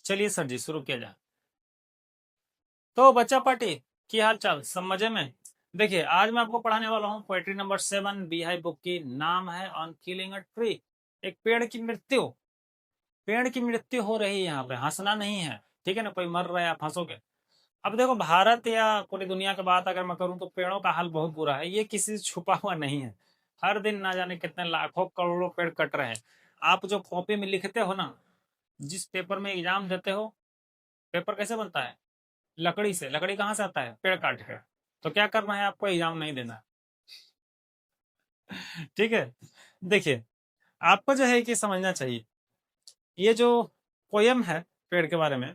चलिए सर जी शुरू किया जाए। तो बच्चा पार्टी की हाल चाल सब मजे में। देखिए आज मैं आपको पढ़ाने वाला हूँ पोएट्री नंबर 7 बीहाई बुक की। नाम है ऑन किलिंग अ ट्री। एक पेड़ की मृत्यु। पेड़ की मृत्यु हो रही है यहाँ पे, हंसना नहीं है, ठीक है ना। कोई मर रहा है आप हंसोगे। अब देखो भारत या पूरी दुनिया की बात अगर मैं करूँ तो पेड़ों का हाल बहुत बुरा है। ये किसी से छुपा हुआ नहीं है। हर दिन ना जाने कितने लाखों करोड़ों पेड़ कट रहे हैं। आप जो कॉपी में लिखते हो ना, जिस पेपर में एग्जाम देते हो, पेपर कैसे बनता है? लकड़ी से। लकड़ी कहाँ से आता है? पेड़ काट के। तो क्या करना है आपको? एग्जाम नहीं देना है। ठीक है। देखिए आपको जो है कि समझना चाहिए, ये जो पोयम है पेड़ के बारे में,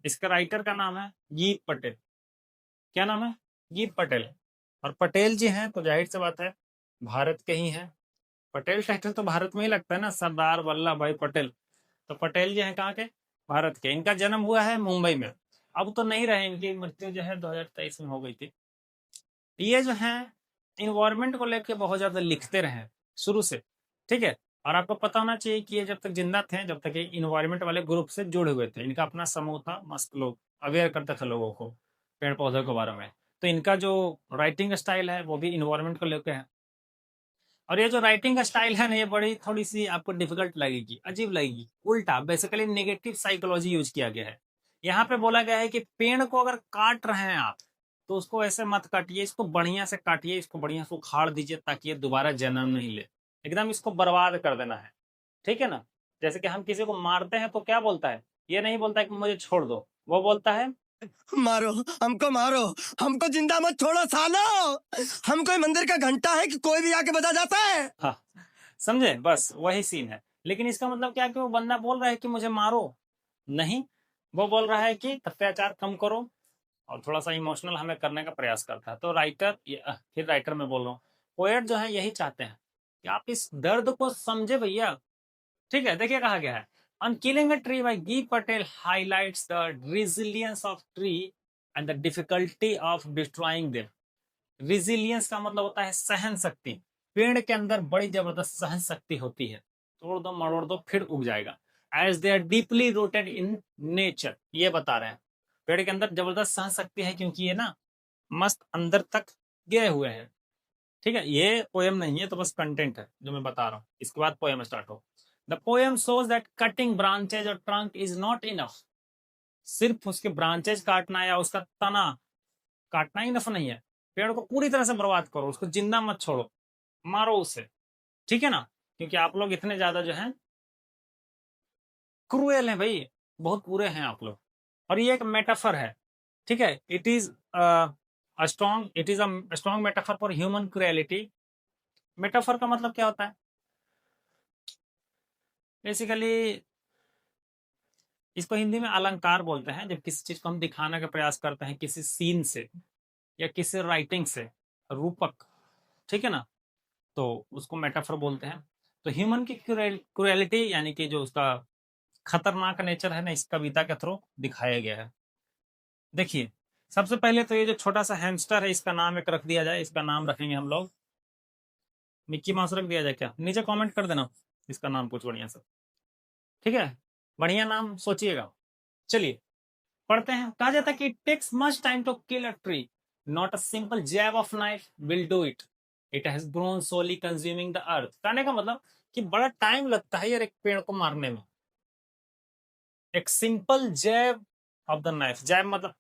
इसका राइटर का नाम है गीत पटेल। क्या नाम है? गीत पटेल। और पटेल जी हैं तो जाहिर सी बात है भारत के ही हैं। पटेल टाइटल तो भारत में ही लगता है ना, सरदार वल्लभ भाई पटेल। तो पटेल जी हैं कहाँ के? भारत के। इनका जन्म हुआ है मुंबई में। अब तो नहीं रहे, इनकी मृत्यु जो है 2023 में हो गई थी। ये जो है इन्वायरमेंट को लेके बहुत ज्यादा लिखते रहे शुरू से, ठीक है। और आपको पता होना चाहिए कि ये जब तक जिंदा थे, जब तक ये इन्वायरमेंट वाले ग्रुप से जुड़े हुए थे, इनका अपना समूह था, मस्त लोग अवेयर करते थे लोगों को पेड़ पौधों के बारे में। तो इनका जो राइटिंग स्टाइल है वो भी इन्वायरमेंट को लेकर है। और ये जो राइटिंग का स्टाइल है ना, ये बड़ी थोड़ी सी आपको डिफिकल्ट लगेगी, अजीब लगेगी, उल्टा बेसिकली नेगेटिव साइकोलॉजी यूज किया गया है। यहाँ पे बोला गया है कि पेड़ को अगर काट रहे हैं आप तो उसको ऐसे मत काटिए, इसको बढ़िया से काटिए, इसको बढ़िया से उखाड़ दीजिए ताकि ये दोबारा जन्म नहीं ले। एकदम इसको बर्बाद कर देना है, ठीक है ना। जैसे कि हम किसी को मारते हैं तो क्या बोलता है? ये नहीं बोलता है कि मुझे छोड़ दो, वो बोलता है मारो, हमको मारो, हमको जिंदा मत छोड़ो सालो। हम कोई मंदिर का घंटा है कि कोई भी आके बजा जाता है। हाँ, समझे? बस वही सीन है। लेकिन इसका मतलब क्या कि वो बंदा बोल रहा है कि मुझे मारो नहीं, वो बोल रहा है कि अत्याचार कम करो और थोड़ा सा इमोशनल हमें करने का प्रयास करता है। तो राइटर, फिर राइटर मैं बोल रहा हूँ, पोएट जो है यही चाहते हैं कि आप इस दर्द को समझे भैया, ठीक है। देखिए कहा गया है, on killing a tree by Gieve Patel highlights the resilience of tree and the difficulty of destroying them. Resilience का मतलब होता है सहन शक्ति। पेड़ के अंदर बड़ी जबरदस्त सहन शक्ति होती है। तोड़ दो मरोड़ दो फिर उग जाएगा। As they are deeply rooted in nature, ये बता रहे हैं पेड़ के अंदर जबरदस्त सहन शक्ति है क्योंकि ये ना मस्त अंदर तक गए हुए हैं, ठीक है। ये पोएम नहीं है, तो बस कंटेंट है जो मैं बता रहा हूँ, इसके बाद पोएम स्टार्ट हो। The poem shows that cutting branches और ट्रंक इज नॉट इनफ। सिर्फ उसके ब्रांचेज काटना या उसका तना काटना इनफ नहीं है। पेड़ को पूरी तरह से बर्बाद करो, उसको जिंदा मत छोड़ो, मारो उसे, ठीक है ना। क्योंकि आप लोग इतने ज्यादा जो है क्रूएल हैं भाई, बहुत बुरे हैं आप लोग। और ये एक मेटाफर है, ठीक है। It is a strong metaphor for human cruelty. Metaphor का मतलब क्या होता है? बेसिकली इसको हिंदी में अलंकार बोलते हैं, जब किसी चीज को हम दिखाने का प्रयास करते हैं किसी सीन से या किसी राइटिंग से, रूपक, ठीक है ना, तो उसको मेटाफर बोलते हैं। तो ह्यूमन की क्रुएलिटी यानी कि जो उसका खतरनाक नेचर है ना, इस कविता के थ्रू दिखाया गया है। देखिए सबसे पहले तो ये जो छोटा सा हैमस्टर है, इसका नाम एक रख दिया जाए। इसका नाम रखेंगे हम लोग मिक्की माउस रख दिया जाए क्या? नीचे कमेंट कर देना इसका नाम कुछ बढ़िया सा, ठीक है। बढ़िया नाम सोचिएगा। चलिए पढ़ते हैं। कहा जाता है कि it takes much time to kill a tree, not a simple jab of knife will do it, it has grown slowly consuming the earth. कहने का मतलब कि बड़ा टाइम लगता है यार एक पेड़ को मारने में। एक simple jab of the knife, jab मतलब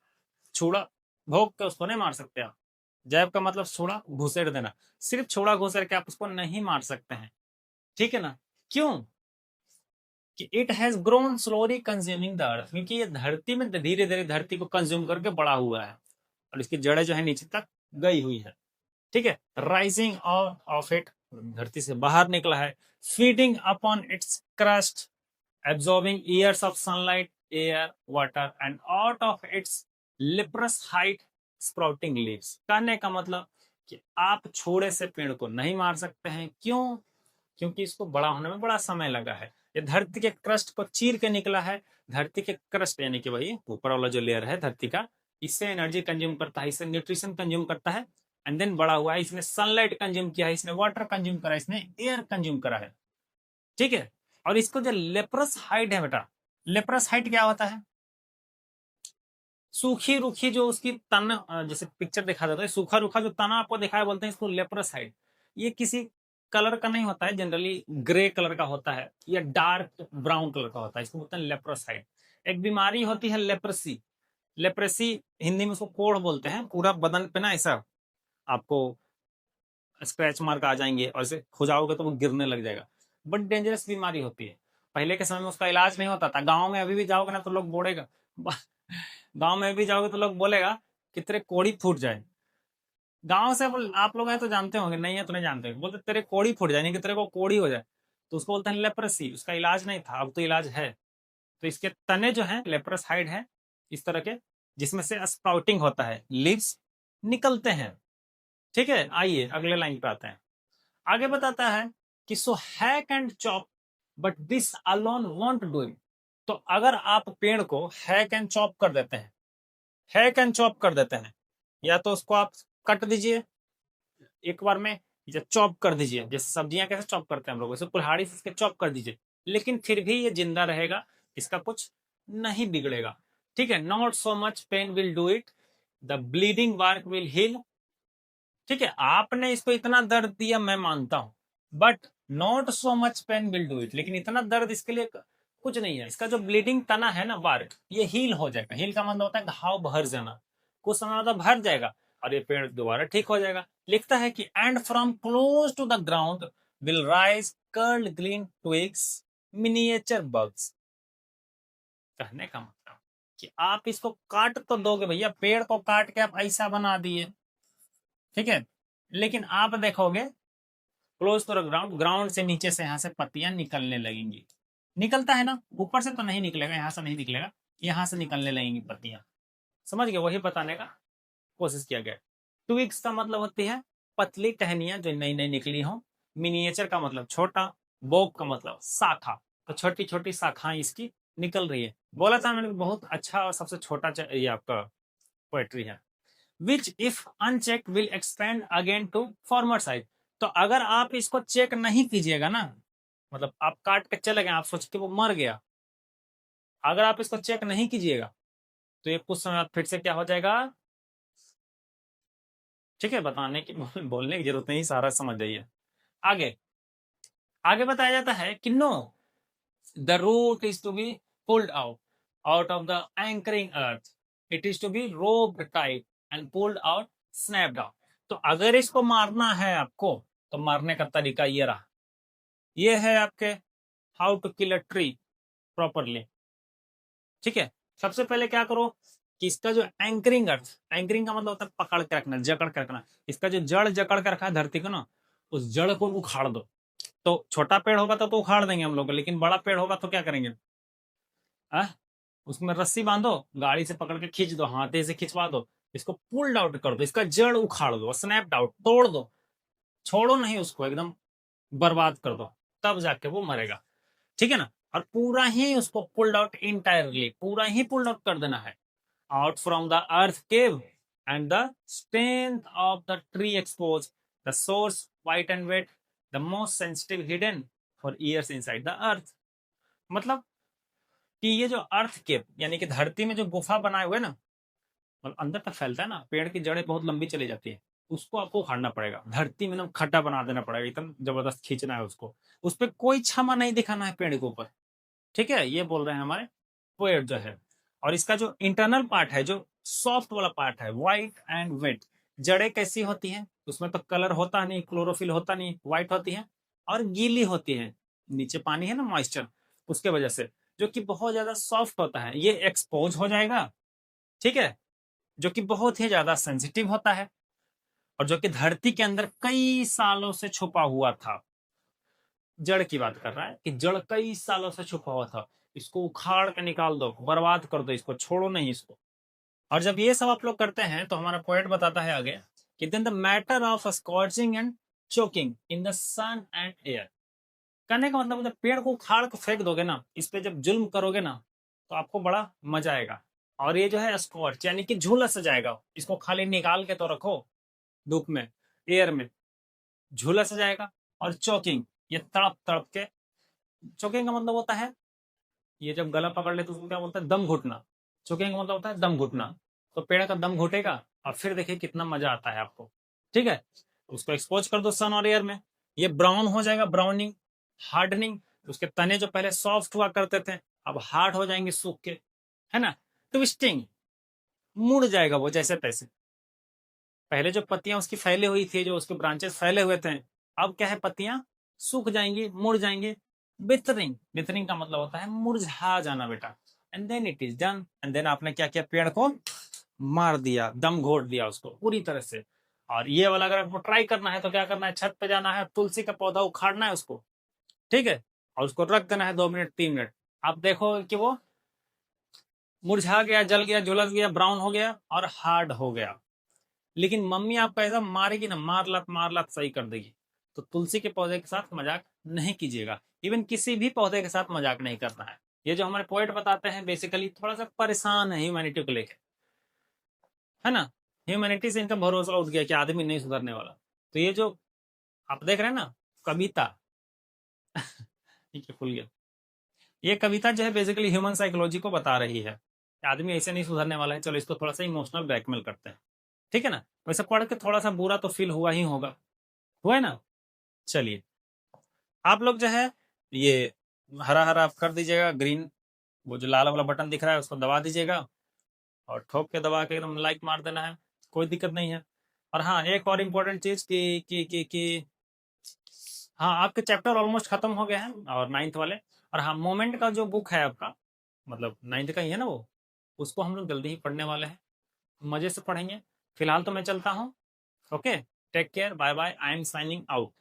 छुड़ा, भोग के उसको नहीं मार सकते आप। जैब का मतलब छुड़ा घुसेड़ देना। सिर्फ छुड़ा घुसेड़ के आप उसको नहीं मार सकते हैं, ठीक है ना। क्यों? कि it has grown slowly consuming the अर्थ, क्योंकि ये धरती में धीरे धीरे धरती को कंज्यूम करके बड़ा हुआ है और इसकी जड़ें जो है नीचे तक गई हुई है, ठीक है। राइजिंग ऑफ इट, धरती से बाहर निकला है। Feeding upon its crust, absorbing years of sunlight, air, water, and out of its leprous height, sprouting leaves। कहने का मतलब कि आप छोड़े से पेड़ को नहीं मार सकते हैं। क्यों? क्योंकि इसको बड़ा होने में बड़ा समय लगा है। ये धरती के क्रस्ट को चीर के निकला है। धरती के क्रस्ट यानी कि वही ऊपर वाला जो लेयर है धरती का, इससे एनर्जी कंज्यूम करता है, इससे न्यूट्रिशन कंज्यूम करता है, एंड देन बड़ा हुआ है। इसने सनलाइट कंज्यूम किया है, इसने वाटर कंज्यूम करा है, इसने एयर कंज्यूम करा है, ठीक है। और इसको जो लेप्रस हाइट है बेटा, लेप्रस हाइट क्या होता है? सूखी रूखी जो उसकी जैसे पिक्चर दिखा देता है, सूखा रूखा जो तना आपको दिखाया, बोलते हैं इसको लेप्रोसाइट। ये किसी कलर का नहीं होता है, जनरली ग्रे कलर का होता है या डार्क ब्राउन कलर का होता है, इसको बोलते हैं लेप्रोसाइट। एक बीमारी होती है लेप्रेसी। लेप्रेसी हिंदी में उसको कोढ़ बोलते हैं, पूरा बदन पे ना ऐसा आपको स्क्रैच मार्क आ जाएंगे और इसे खुजाओगे तो वो गिरने लग जाएगा। बट डेंजरस बीमारी होती है। पहले के समय में उसका इलाज नहीं होता था। गांव में अभी भी जाओगे ना तो लोग बोलेगा गांव में भी जाओगे तो लोग बोलेगा कि तेरे कोड़ी फूट जाए। गांव से आप लोग हैं तो जानते होंगे, नहीं है तो नहीं जानते, बोलते तेरे कोड़ी फूट जाए, नहीं कि तेरे को कोड़ी हो जाए, तो उसको बोलते हैं लेप्रेसी। उसका इलाज नहीं था, अब तो इलाज है। तो इसके तने जो हैं लेप्रोसाइड है इस तरह के, जिसमें से स्प्राउटिंग होता है, लीव्स निकलते हैं। ठीक है, आइए अगले लाइन पे आते हैं। आगे बताता है कि so hack and chop but this alone won't do it. तो अगर आप पेड़ को हैक एंड चॉप कर देते हैं, हैक एंड चॉप कर देते हैं, या तो उसको आप कट दीजिए एक बार में, या चॉप कर दीजिए, जैसे सब्जियां कैसे चॉप करते हैं हम लोग, वैसे कुल्हाड़ी से इसके चॉप कर दीजिए, लेकिन फिर भी ये जिंदा रहेगा, इसका कुछ नहीं बिगड़ेगा। ठीक है, not so much pain will do it, the bleeding work will heal. ठीक है, आपने इसको इतना दर्द दिया मैं मानता हूं, but not so much pain will do it, लेकिन इतना दर्द इसके लिए कुछ नहीं है। इसका जो ब्लीडिंग तना है ना बार्क, ये हील हो जाएगा। हील का मतलब होता है घाव भर जाना, कुछ समय बाद भर जाएगा और ये पेड़ दोबारा ठीक हो जाएगा। लिखता है कि and from close to the ground will rise curled green twigs miniature bugs. कहने का मतलब कि आप इसको काट तो दोगे भैया, पेड़ को काट के आप ऐसा बना दिए, ठीक है, लेकिन आप देखोगे close to the ground, ground से नीचे से यहाँ से पत्तियां निकलने लगेंगी। निकलता है ना, ऊपर से तो नहीं निकलेगा, यहाँ से नहीं निकलेगा, यहाँ से निकलने लगेंगी पत्तियां। समझ गए, वही बताने का कोशिश किया गया। ट्विग्स का मतलब होती है पतली टहनियां जो नई नई निकली हो। मिनिएचर का मतलब छोटा, बोक का मतलब शाखा, तो छोटी छोटी शाखाएं इसकी निकल रही है। बोला था मैंने, बहुत अच्छा और सबसे छोटा ये आपका पोएट्री है। Which if unchecked will expand again to former size. तो अगर आप इसको चेक नहीं कीजिएगा ना, मतलब आप काट के चले गए, आप सोच के वो मर गया, अगर आप इसको चेक नहीं कीजिएगा तो ये कुछ समय बाद फिर से क्या हो जाएगा। ठीक है, बताने की बोलने की जरूरत नहीं, सारा समझ जाइए। आगे आगे बताया जाता है कि no, the root is to be pulled out of the anchoring earth, it is to be roped tight and pulled out, snapped out. तो अगर इसको मारना है आपको, तो मारने का तरीका ये रहा, ये है आपके how to kill a tree properly. ठीक है, सबसे पहले क्या करो कि इसका जो एंकरिंग अर्थ, एंकरिंग का मतलब होता है पकड़ के रखना, जकड़ के रखना, इसका जो जड़ जकड़ के रखा है धरती को ना, उस जड़ को उखाड़ दो। तो छोटा पेड़ होगा तो उखाड़ देंगे हम लोग, लेकिन बड़ा पेड़ होगा तो क्या करेंगे, आ? उसमें रस्सी बांधो, गाड़ी से पकड़ के खींच दो, हाथे से खिंचवा दो, इसको पुल्ड आउट कर दो, इसका जड़ उखाड़ दो, स्नैप्ड आउट, तोड़ दो, छोड़ो नहीं उसको, एकदम बर्बाद कर दो, तब जाके वो मरेगा। ठीक है ना, और पूरा ही उसको पुल्ड आउट इंटायरली, पूरा ही पुल्ड आउट कर देना है, out from the earth cave and the strength of the tree exposed, the source white and wet, the most sensitive hidden for years inside the earth। मतलब कि ये जो अर्थ केव यानी कि धरती में जो गुफा बनाए हुए ना, मतलब अंदर तक फैलता है ना, पेड़ की जड़ें बहुत लंबी चली जाती है, उसको आपको उखाड़ना पड़ेगा, धरती में एकदम खड्डा बना देना पड़ेगा, एकदम जबरदस्त खींचना है उसको, उस पर कोई क्षमा नहीं दिखाना है पेड़ के ऊपर। ठीक है, ये बोल रहे हैं हमारे पोएट जो है। और इसका जो इंटरनल पार्ट है, जो सॉफ्ट वाला पार्ट है, व्हाइट एंड वेट, जड़ें कैसी होती हैं, उसमें तो कलर होता नहीं, क्लोरोफिल होता नहीं, व्हाइट होती है और गीली होती है, नीचे पानी है ना, मॉइस्चर, उसके वजह से, जो कि बहुत ज्यादा सॉफ्ट होता है, ये एक्सपोज हो जाएगा। ठीक है, जो कि बहुत ही ज्यादा सेंसिटिव होता है और जो कि धरती के अंदर कई सालों से छुपा हुआ था। जड़ की बात कर रहा है कि जड़ कई सालों से छुपा हुआ था, इसको उखाड़ के निकाल दो, बर्बाद कर दो, इसको छोड़ो नहीं इसको। और जब ये सब आप लोग करते हैं तो हमारा पोएट बताता है आगे कि then the matter of scorching and choking in the sun and air. कहने का मतलब पेड़ को उखाड़ के फेंक दोगे ना, इस पे जब जुल्म करोगे ना, तो आपको बड़ा मजा आएगा। और ये जो है स्कॉर्च यानी कि झुलस जाएगा, इसको खाली निकाल के तो रखो धूप में, एयर में, झुलस जाएगा। और चोकिंग, ये तड़प तड़प के, चोकिंग का मतलब होता है, ये जब गला पकड़ ले तो उसको क्या बोलते हैं, दम घुटना। चोकिंग का मतलब होता है दम घुटना। तो पेड़ का दम घुटेगा और फिर देखिए कितना मजा आता है आपको। ठीक है, उसको एक्सपोज कर दो सन और एयर में, ये ब्राउन हो जाएगा, ब्राउनिंग, हार्डनिंग। उसके तने जो पहले सॉफ्ट हुआ करते थे अब हार्ड हो जाएंगे सूख के, है ना। ट्विस्टिंग, मुड़ जाएगा वो जैसे तैसे। पहले जो पत्तियां उसकी फैली हुई थी, जो उसके ब्रांचेस फैले हुए थे, अब क्या है, पत्तियां सूख जाएंगी, मुड़ जाएंगे। बिथरिंग, बिथरिंग का मतलब होता है मुरझा जाना बेटा। And then it is done. And then आपने क्या किया, पेड़ को मार दिया, दम घोट दिया उसको पूरी तरह से। और ये वाला अगर आपको ट्राई करना है तो क्या करना है, छत पे जाना है, तुलसी का पौधा उखाड़ना है उसको, ठीक है, और उसको रख देना है 2 मिनट 3 मिनट। आप देखो कि वो मुरझा गया, जल गया, झुलस गया, ब्राउन हो गया और हार्ड हो गया। लेकिन मम्मी आपका ऐसा मारेगी ना, मार लात सही कर देगी। तो तुलसी के पौधे के साथ मजाक नहीं कीजिएगा, इवन किसी भी पौधे के साथ मजाक नहीं करना है। ये जो हमारे पोएट बताते हैं बेसिकली थोड़ा सा परेशान है ह्यूमैनिटी को लेकर, है ना। ह्यूमैनिटी से इनका भरोसा उठ गया कि आदमी नहीं सुधरने वाला। तो ये जो आप देख रहे हैं ना कविता ठीक है, खुल गया। ये कविता जो है बेसिकली ह्यूमन साइकोलॉजी को बता रही है कि आदमी ऐसे नहीं सुधरने वाला है, चलो इसको थोड़ा सा इमोशनल ब्लैकमेल करते हैं। ठीक है ना, वैसे पढ़ के थोड़ा सा बुरा तो फील हुआ ही होगा, हुआ है ना। चलिए, आप लोग जो है ये हरा हरा आप कर दीजिएगा, ग्रीन वो जो लाल वाला बटन दिख रहा है उसको दबा दीजिएगा और ठोक के दबा के एकदम लाइक मार देना है, कोई दिक्कत नहीं है। और हाँ, एक और इम्पोर्टेंट चीज कि हाँ, आपके चैप्टर ऑलमोस्ट खत्म हो गए हैं और 9th वाले। और हाँ, मोमेंट का जो बुक है आपका, मतलब 9th का ही है ना वो, उसको हम लोग जल्दी ही पढ़ने वाले हैं, मजे से पढ़ेंगे। फिलहाल तो मैं चलता हूँ। Okay, take care, bye bye, I am signing out.